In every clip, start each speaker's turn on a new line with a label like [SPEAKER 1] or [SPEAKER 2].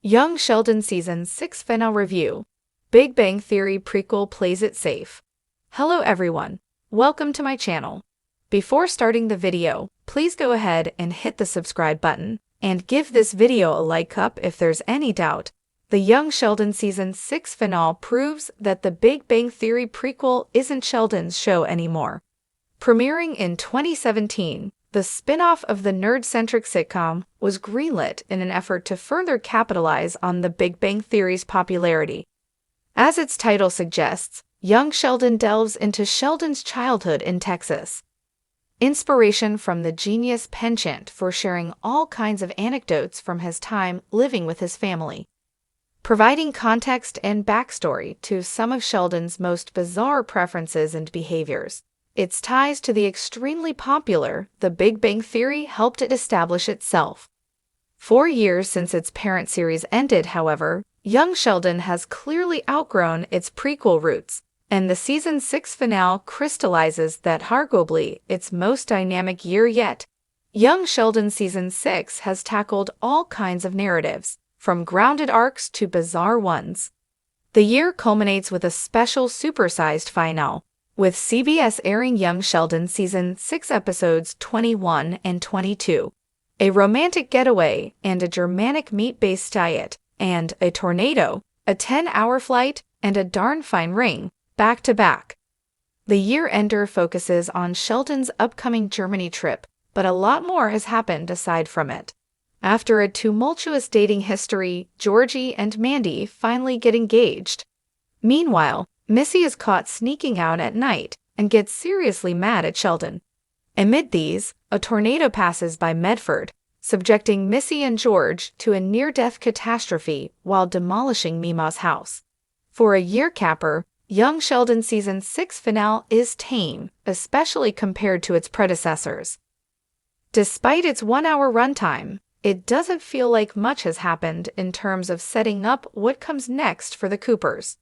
[SPEAKER 1] Young Sheldon Season 6 Final Review. Big Bang Theory prequel plays it safe. Hello everyone, welcome to my channel. Before starting the video, please go ahead and hit the subscribe button, and give this video a like up if there's any doubt. The Young Sheldon Season 6 finale proves that the Big Bang Theory prequel isn't Sheldon's show anymore. Premiering in 2017, the spin-off of the nerd-centric sitcom was greenlit in an effort to further capitalize on the Big Bang Theory's popularity. As its title suggests, Young Sheldon delves into Sheldon's childhood in Texas. Inspiration from the genius penchant for sharing all kinds of anecdotes from his time living with his family. Providing context and backstory to some of Sheldon's most bizarre preferences and behaviors. Its ties to the extremely popular The Big Bang Theory helped it establish itself. 4 years since its parent series ended, however, Young Sheldon has clearly outgrown its prequel roots, and the Season 6 finale crystallizes that arguably its most dynamic year yet. Young Sheldon Season 6 has tackled all kinds of narratives, from grounded arcs to bizarre ones. The year culminates with a special supersized finale, with CBS airing Young Sheldon Season 6 episodes 21 and 22, a romantic getaway and a Germanic meat-based diet, and a tornado, a 10-hour flight, and a darn fine ring, back-to-back. The year-ender focuses on Sheldon's upcoming Germany trip, but a lot more has happened aside from it. After a tumultuous dating history, Georgie and Mandy finally get engaged. Meanwhile, Missy is caught sneaking out at night and gets seriously mad at Sheldon. Amid these, a tornado passes by Medford, subjecting Missy and George to a near-death catastrophe while demolishing Mima's house. For a year capper, Young Sheldon Season 6 finale is tame, especially compared to its predecessors. Despite its 1-hour runtime, it doesn't feel like much has happened in terms of setting up what comes next for the Coopers.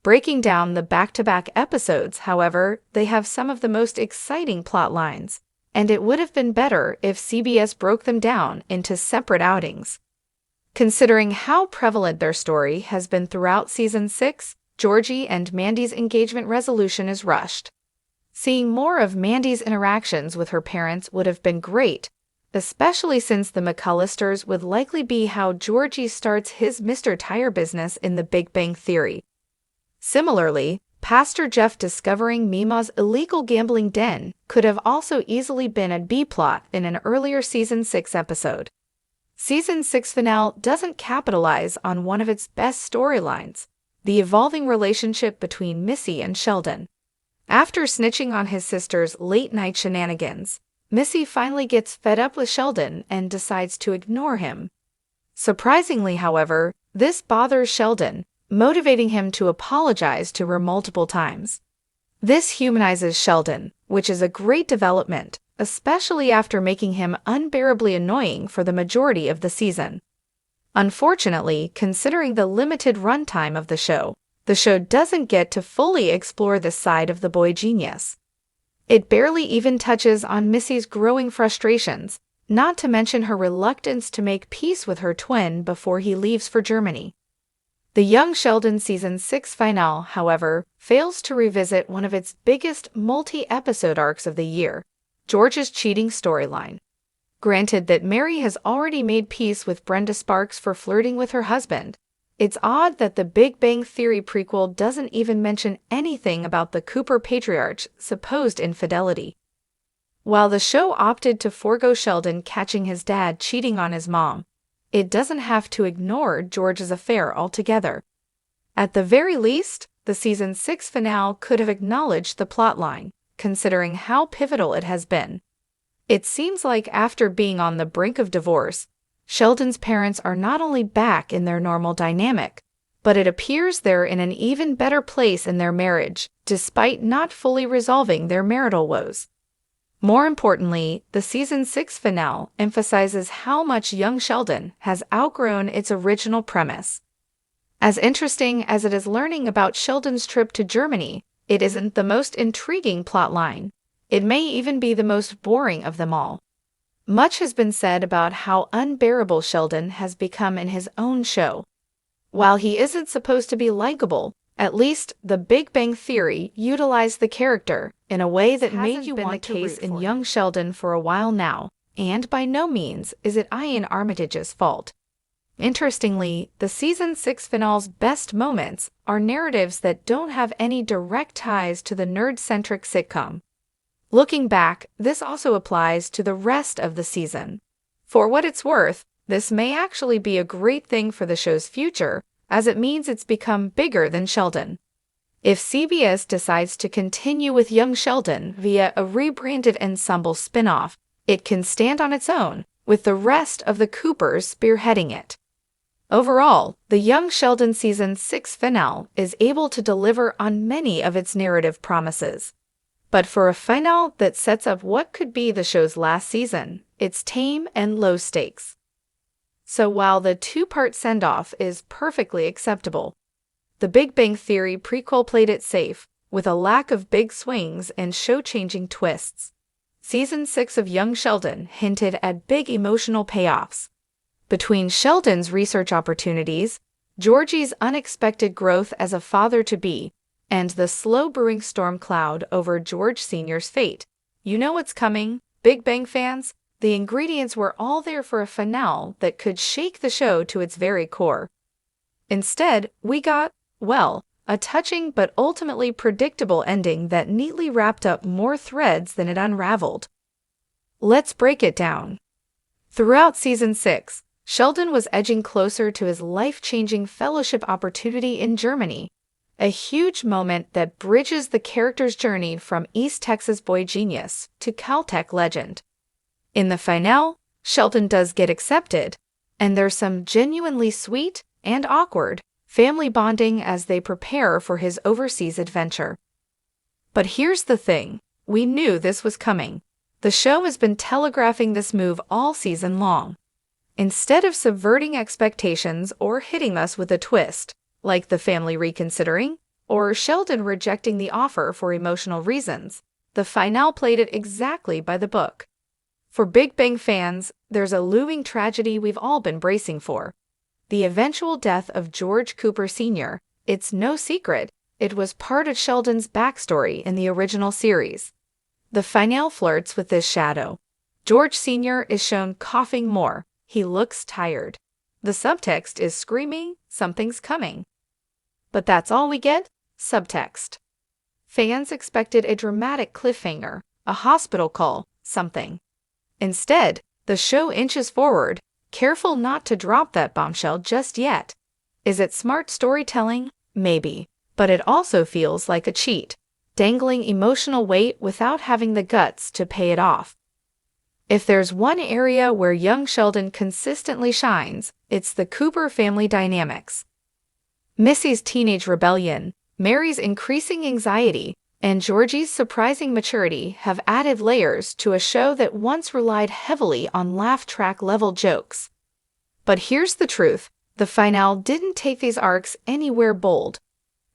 [SPEAKER 1] Breaking down the back-to-back episodes, however, they have some of the most exciting plot lines, and it would have been better if CBS broke them down into separate outings. Considering how prevalent their story has been throughout Season 6, Georgie and Mandy's engagement resolution is rushed. Seeing more of Mandy's interactions with her parents would have been great, especially since the McCullisters would likely be how Georgie starts his Mr. Tire business in The Big Bang Theory. Similarly, Pastor Jeff discovering Mima's illegal gambling den could have also easily been a B-plot in an earlier Season 6 episode. Season 6 finale doesn't capitalize on one of its best storylines, the evolving relationship between Missy and Sheldon. After snitching on his sister's late-night shenanigans, Missy finally gets fed up with Sheldon and decides to ignore him. Surprisingly, however, this bothers Sheldon, motivating him to apologize to her multiple times. This humanizes Sheldon, which is a great development, especially after making him unbearably annoying for the majority of the season. Unfortunately, considering the limited runtime of the show doesn't get to fully explore this side of the boy genius. It barely even touches on Missy's growing frustrations, not to mention her reluctance to make peace with her twin before he leaves for Germany. The Young Sheldon Season 6 finale, however, fails to revisit one of its biggest multi-episode arcs of the year, George's cheating storyline. Granted that Mary has already made peace with Brenda Sparks for flirting with her husband, it's odd that the Big Bang Theory prequel doesn't even mention anything about the Cooper patriarch's supposed infidelity. While the show opted to forego Sheldon catching his dad cheating on his mom, it doesn't have to ignore George's affair altogether. At the very least, the Season 6 finale could have acknowledged the plotline, considering how pivotal it has been. It seems like after being on the brink of divorce, Sheldon's parents are not only back in their normal dynamic, but it appears they're in an even better place in their marriage, despite not fully resolving their marital woes. More importantly, the Season 6 finale emphasizes how much Young Sheldon has outgrown its original premise. As interesting as it is learning about Sheldon's trip to Germany, it isn't the most intriguing plotline. It may even be the most boring of them all. Much has been said about how unbearable Sheldon has become in his own show. While he isn't supposed to be likable, at least The Big Bang Theory utilized the character in a way that made you want to root for him. This hasn't been the case in young Sheldon for a while now, and by no means is it Ian Armitage's fault. Interestingly, the Season 6 finale's best moments are narratives that don't have any direct ties to the nerd-centric sitcom. Looking back, this also applies to the rest of the season. For what it's worth, this may actually be a great thing for the show's future, as it means it's become bigger than Sheldon. If CBS decides to continue with young Sheldon via a rebranded ensemble spin-off, it can stand on its own, with the rest of the Coopers spearheading it. Overall, the Young Sheldon Season 6 finale is able to deliver on many of its narrative promises. But for a finale that sets up what could be the show's last season, it's tame and low stakes. So while the two-part send-off is perfectly acceptable, The Big Bang Theory prequel played it safe, with a lack of big swings and show-changing twists. Season 6 of Young Sheldon hinted at big emotional payoffs. Between Sheldon's research opportunities, Georgie's unexpected growth as a father-to-be, and the slow-brewing storm cloud over George Sr.'s fate, you know what's coming, Big Bang fans? The ingredients were all there for a finale that could shake the show to its very core. Instead, we got, well, a touching but ultimately predictable ending that neatly wrapped up more threads than it unraveled. Let's break it down. Throughout Season 6, Sheldon was edging closer to his life-changing fellowship opportunity in Germany, a huge moment that bridges the character's journey from East Texas boy genius to Caltech legend. In the finale, Sheldon does get accepted, and there's some genuinely sweet and awkward family bonding as they prepare for his overseas adventure. But here's the thing, we knew this was coming. The show has been telegraphing this move all season long. Instead of subverting expectations or hitting us with a twist, like the family reconsidering, or Sheldon rejecting the offer for emotional reasons, the finale played it exactly by the book. For Big Bang fans, there's a looming tragedy we've all been bracing for. The eventual death of George Cooper Sr., it's no secret, it was part of Sheldon's backstory in the original series. The finale flirts with this shadow. George Sr. is shown coughing more. He looks tired. The subtext is screaming, something's coming. But that's all we get? Subtext. Fans expected a dramatic cliffhanger, a hospital call, something. Instead, the show inches forward, careful not to drop that bombshell just yet. Is it smart storytelling? Maybe. But it also feels like a cheat, dangling emotional weight without having the guts to pay it off. If there's one area where young Sheldon consistently shines, it's the Cooper family dynamics. Missy's teenage rebellion, Mary's increasing anxiety, and Georgie's surprising maturity have added layers to a show that once relied heavily on laugh-track-level jokes. But here's the truth, the finale didn't take these arcs anywhere bold.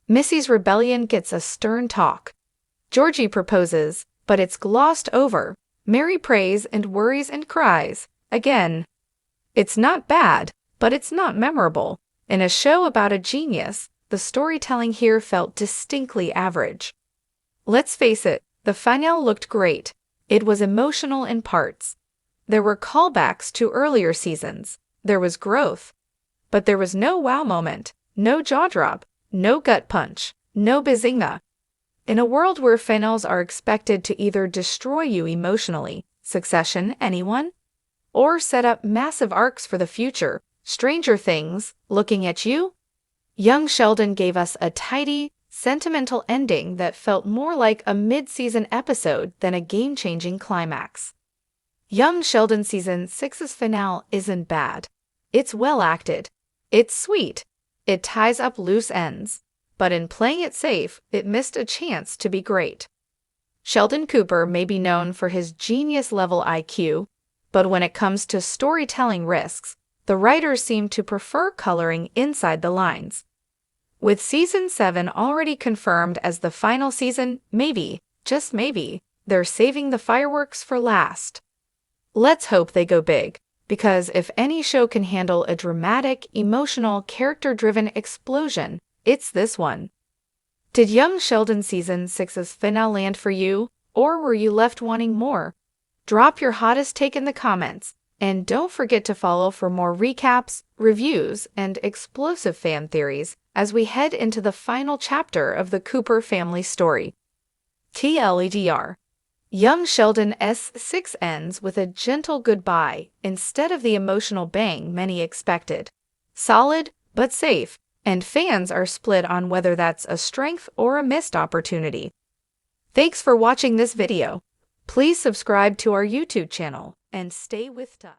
[SPEAKER 1] Missy's rebellion gets a stern talk. Georgie proposes, but it's glossed over. Mary prays and worries and cries, again. It's not bad, but it's not memorable. In a show about a genius, the storytelling here felt distinctly average. Let's face it, the finale looked great. It was emotional in parts. There were callbacks to earlier seasons. There was growth. But there was no wow moment, no jaw drop, no gut punch, no bazinga. In a world where finales are expected to either destroy you emotionally, Succession, anyone? Or set up massive arcs for the future, Stranger Things, looking at you? Young Sheldon gave us a tidy, sentimental ending that felt more like a mid-season episode than a game-changing climax. Young Sheldon Season 6's finale isn't bad. It's well acted. It's sweet. It ties up loose ends. But in playing it safe, it missed a chance to be great. Sheldon Cooper may be known for his genius-level IQ, but when it comes to storytelling risks, the writers seem to prefer coloring inside the lines. With Season 7 already confirmed as the final season, maybe, just maybe, they're saving the fireworks for last. Let's hope they go big, because if any show can handle a dramatic, emotional, character-driven explosion, it's this one. Did Young Sheldon Season 6's finale land for you, or were you left wanting more? Drop your hottest take in the comments, and don't forget to follow for more recaps, reviews, and explosive fan theories as we head into the final chapter of the Cooper family story. TLDR. Young Sheldon S6 ends with a gentle goodbye instead of the emotional bang many expected. Solid, but safe, and fans are split on whether that's a strength or a missed opportunity. Thanks for watching this video. Please subscribe to our YouTube channel and stay with us.